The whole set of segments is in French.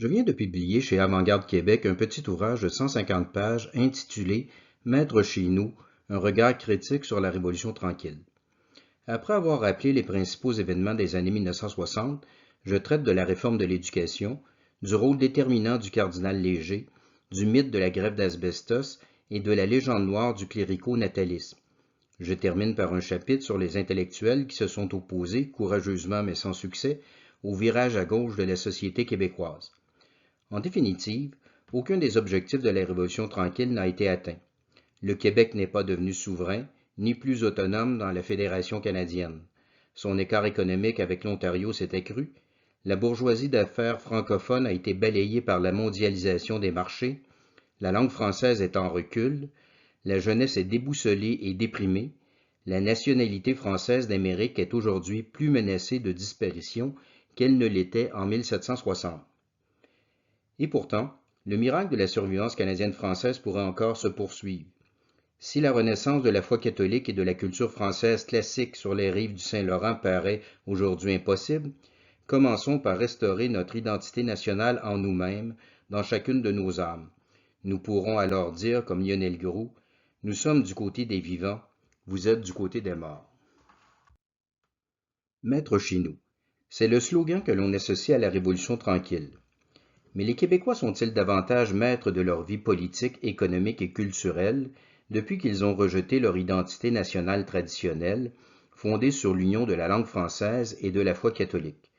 Je viens de publier chez Avant-Garde Québec un petit ouvrage de 150 pages intitulé Maître chez nous, un regard critique sur la Révolution tranquille. Après avoir rappelé les principaux événements des années 1960, je traite de la réforme de l'éducation, du rôle déterminant du cardinal Léger, du mythe de la grève d'asbestos et de la légende noire du clérico-natalisme. Je termine par un chapitre sur les intellectuels qui se sont opposés, courageusement mais sans succès, au virage à gauche de la société québécoise. En définitive, aucun des objectifs de la Révolution tranquille n'a été atteint. Le Québec n'est pas devenu souverain, ni plus autonome dans la Fédération canadienne. Son écart économique avec l'Ontario s'est accru. La bourgeoisie d'affaires francophone a été balayée par la mondialisation des marchés. La langue française est en recul. La jeunesse est déboussolée et déprimée. La nationalité française d'Amérique est aujourd'hui plus menacée de disparition qu'elle ne l'était en 1760. Et pourtant, le miracle de la survivance canadienne-française pourrait encore se poursuivre. Si la renaissance de la foi catholique et de la culture française classique sur les rives du Saint-Laurent paraît aujourd'hui impossible, commençons par restaurer notre identité nationale en nous-mêmes, dans chacune de nos âmes. Nous pourrons alors dire, comme Lionel Groulx, « Nous sommes du côté des vivants, vous êtes du côté des morts. » Maître chez nous, c'est le slogan que l'on associe à la Révolution tranquille. Mais les Québécois sont-ils davantage maîtres de leur vie politique, économique et culturelle depuis qu'ils ont rejeté leur identité nationale traditionnelle, fondée sur l'union de la langue française et de la foi catholique?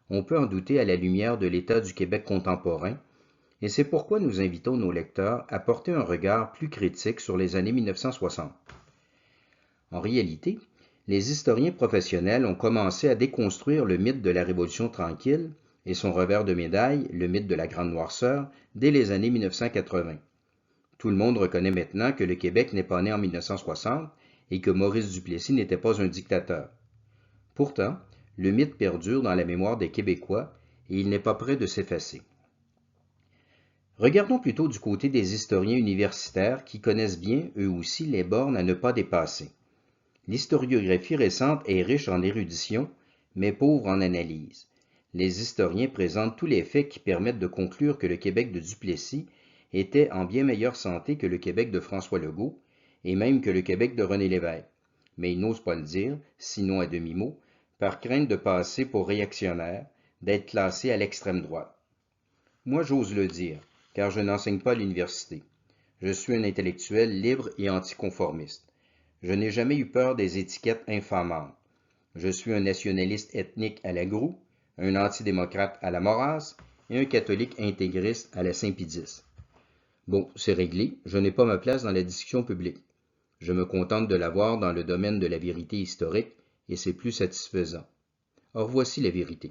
On peut en douter à la lumière de l'état du Québec contemporain, et c'est pourquoi nous invitons nos lecteurs à porter un regard plus critique sur les années 1960. En réalité, les historiens professionnels ont commencé à déconstruire le mythe de la Révolution tranquille et son revers de médaille, le mythe de la Grande Noirceur, dès les années 1980. Tout le monde reconnaît maintenant que le Québec n'est pas né en 1960 et que Maurice Duplessis n'était pas un dictateur. Pourtant, le mythe perdure dans la mémoire des Québécois et il n'est pas près de s'effacer. Regardons plutôt du côté des historiens universitaires qui connaissent bien, eux aussi, les bornes à ne pas dépasser. L'historiographie récente est riche en érudition, mais pauvre en analyse. Les historiens présentent tous les faits qui permettent de conclure que le Québec de Duplessis était en bien meilleure santé que le Québec de François Legault, et même que le Québec de René Lévesque. Mais ils n'osent pas le dire, sinon à demi-mot, par crainte de passer pour réactionnaire, d'être classé à l'extrême droite. Moi j'ose le dire, car je n'enseigne pas à l'université. Je suis un intellectuel libre et anticonformiste. Je n'ai jamais eu peur des étiquettes infamantes. Je suis un nationaliste ethnique à la Groulx, un antidémocrate à la Maurras et un catholique intégriste à la Saint-Pédis. Bon, c'est réglé, je n'ai pas ma place dans la discussion publique. Je me contente de l'avoir dans le domaine de la vérité historique et c'est plus satisfaisant. Or voici la vérité.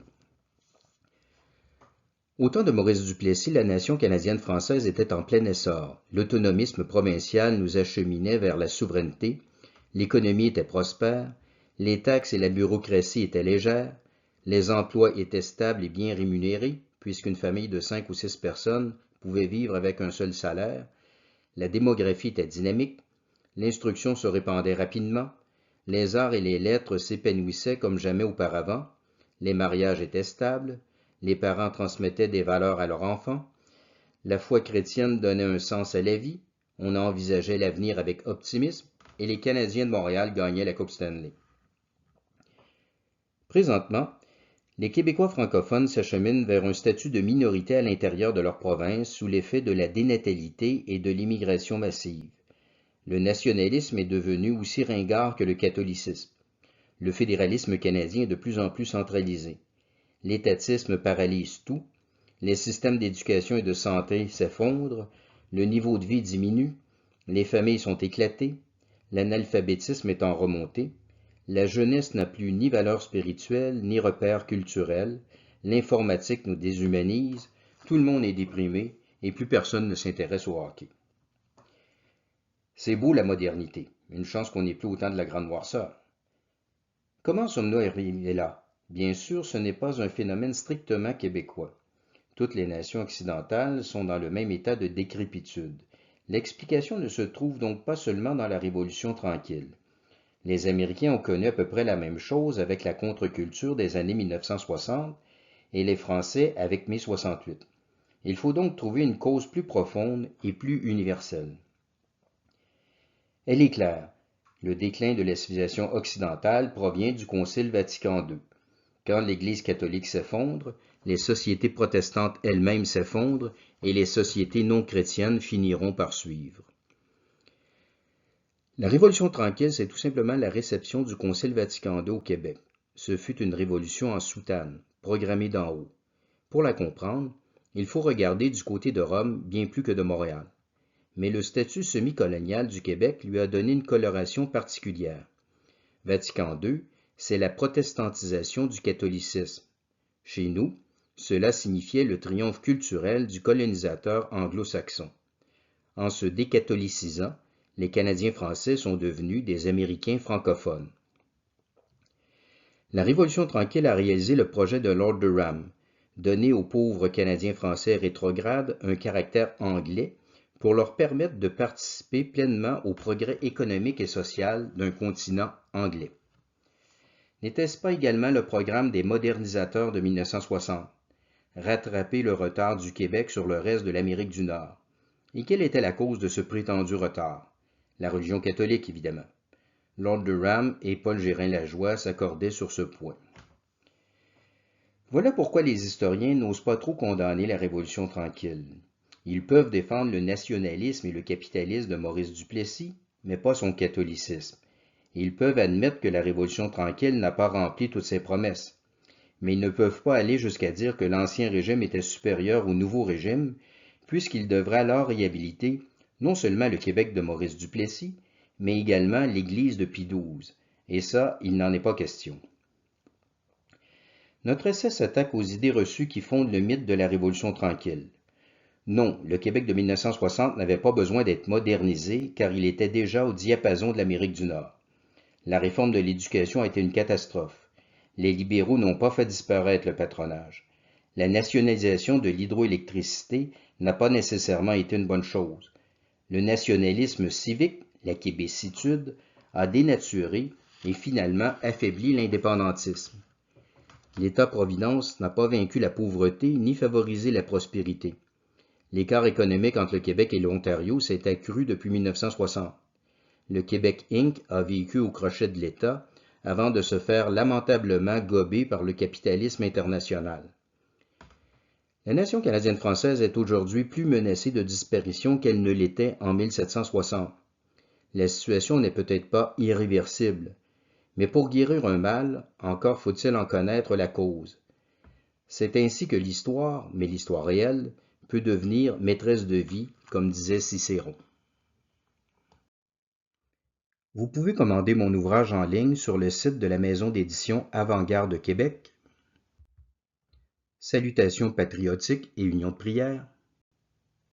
Au temps de Maurice Duplessis, la nation canadienne-française était en plein essor. L'autonomisme provincial nous acheminait vers la souveraineté, l'économie était prospère, les taxes et la bureaucratie étaient légères, les emplois étaient stables et bien rémunérés, puisqu'une famille de 5 ou 6 personnes pouvait vivre avec un seul salaire, la démographie était dynamique, l'instruction se répandait rapidement, les arts et les lettres s'épanouissaient comme jamais auparavant, les mariages étaient stables, les parents transmettaient des valeurs à leurs enfants, la foi chrétienne donnait un sens à la vie, on envisageait l'avenir avec optimisme, et les Canadiens de Montréal gagnaient la Coupe Stanley. Présentement, les Québécois francophones s'acheminent vers un statut de minorité à l'intérieur de leur province sous l'effet de la dénatalité et de l'immigration massive. Le nationalisme est devenu aussi ringard que le catholicisme. Le fédéralisme canadien est de plus en plus centralisé. L'étatisme paralyse tout, les systèmes d'éducation et de santé s'effondrent, le niveau de vie diminue, les familles sont éclatées, l'analphabétisme est en remontée, la jeunesse n'a plus ni valeur spirituelle, ni repère culturel, l'informatique nous déshumanise, tout le monde est déprimé et plus personne ne s'intéresse au hockey. C'est beau la modernité, une chance qu'on n'est plus au temps de la Grande Noirceur. Comment sommes-nous arrivés là? Bien sûr, ce n'est pas un phénomène strictement québécois. Toutes les nations occidentales sont dans le même état de décrépitude. L'explication ne se trouve donc pas seulement dans la Révolution tranquille. Les Américains ont connu à peu près la même chose avec la contre-culture des années 1960 et les Français avec mai 68. Il faut donc trouver une cause plus profonde et plus universelle. Elle est claire. Le déclin de la civilisation occidentale provient du Concile Vatican II. Quand l'Église catholique s'effondre, les sociétés protestantes elles-mêmes s'effondrent et les sociétés non chrétiennes finiront par suivre. La Révolution tranquille, c'est tout simplement la réception du Concile Vatican II au Québec. Ce fut une révolution en soutane, programmée d'en haut. Pour la comprendre, il faut regarder du côté de Rome bien plus que de Montréal. Mais le statut semi-colonial du Québec lui a donné une coloration particulière. Vatican II, c'est la protestantisation du catholicisme. Chez nous, cela signifiait le triomphe culturel du colonisateur anglo-saxon. En se décatholicisant, les Canadiens français sont devenus des Américains francophones. La Révolution tranquille a réalisé le projet de Lord Durham, donner aux pauvres Canadiens français rétrogrades un caractère anglais pour leur permettre de participer pleinement au progrès économique et social d'un continent anglais. N'était-ce pas également le programme des modernisateurs de 1960, rattraper le retard du Québec sur le reste de l'Amérique du Nord? Et quelle était la cause de ce prétendu retard? La religion catholique, évidemment. Lord Durham et Paul Gérin-Lajoie s'accordaient sur ce point. Voilà pourquoi les historiens n'osent pas trop condamner la Révolution tranquille. Ils peuvent défendre le nationalisme et le capitalisme de Maurice Duplessis, mais pas son catholicisme. Ils peuvent admettre que la Révolution tranquille n'a pas rempli toutes ses promesses. Mais ils ne peuvent pas aller jusqu'à dire que l'ancien régime était supérieur au nouveau régime, puisqu'ils devraient alors réhabiliter non seulement le Québec de Maurice Duplessis, mais également l'Église de Pie XII. Et ça, il n'en est pas question. Notre essai s'attaque aux idées reçues qui fondent le mythe de la Révolution tranquille. Non, le Québec de 1960 n'avait pas besoin d'être modernisé car il était déjà au diapason de l'Amérique du Nord. La réforme de l'éducation a été une catastrophe. Les libéraux n'ont pas fait disparaître le patronage. La nationalisation de l'hydroélectricité n'a pas nécessairement été une bonne chose. Le nationalisme civique, la québécitude, a dénaturé et finalement affaibli l'indépendantisme. L'État-providence n'a pas vaincu la pauvreté ni favorisé la prospérité. L'écart économique entre le Québec et l'Ontario s'est accru depuis 1960. Le Québec Inc. a vécu au crochet de l'État avant de se faire lamentablement gober par le capitalisme international. La nation canadienne-française est aujourd'hui plus menacée de disparition qu'elle ne l'était en 1760. La situation n'est peut-être pas irréversible, mais pour guérir un mal, encore faut-il en connaître la cause. C'est ainsi que l'histoire, mais l'histoire réelle, peut devenir maîtresse de vie, comme disait Cicéron. Vous pouvez commander mon ouvrage en ligne sur le site de la maison d'édition Avant-Garde Québec. Salutations patriotiques et union de prière.